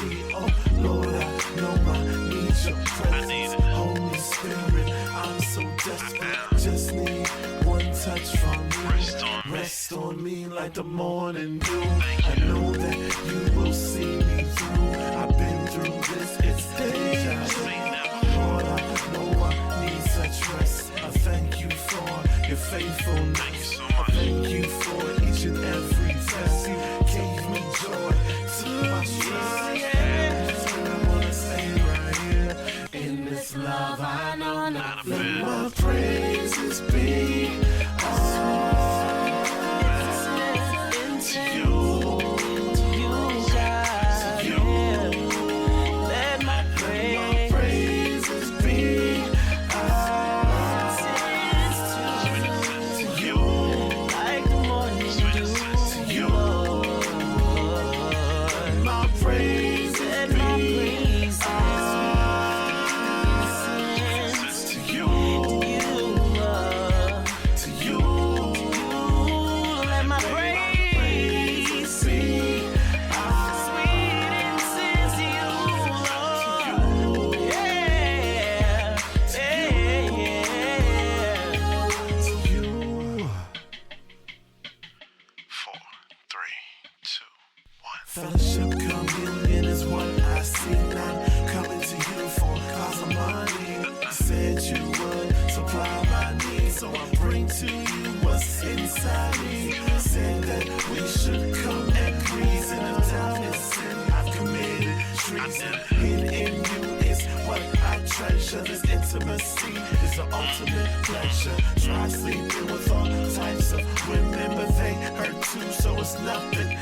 infinity. Oh Lord, I know I need your presence. Holy Spirit, I'm so desperate. Just need one touch from you. Rest on me like the morning dew. I know that you will see me through. I've been through this, it's deja vu. Lord, I know I need such rest. I thank you for your faithfulness. I thank you for each and every test. You gave me joy to my stress. I wanna stay right here in this love. I know not. Let my praises be into you, God. To you. Let my praises be to you, like the morning dew. To you, let my praises be to you. To you, let my praise be sweet incense to you, Lord. Yeah, to you. 4, 3, 2, 1. Fellowship communion is what I see. I'm coming to you for cause of money. You said you would supply my needs, so I bring to you what's inside me. Said that we should come and grease in a time is sin. I've committed treason. Hidden in you is what I treasure. This intimacy is the ultimate pleasure. Try sleeping with all types of women, but they hurt too, so it's nothing.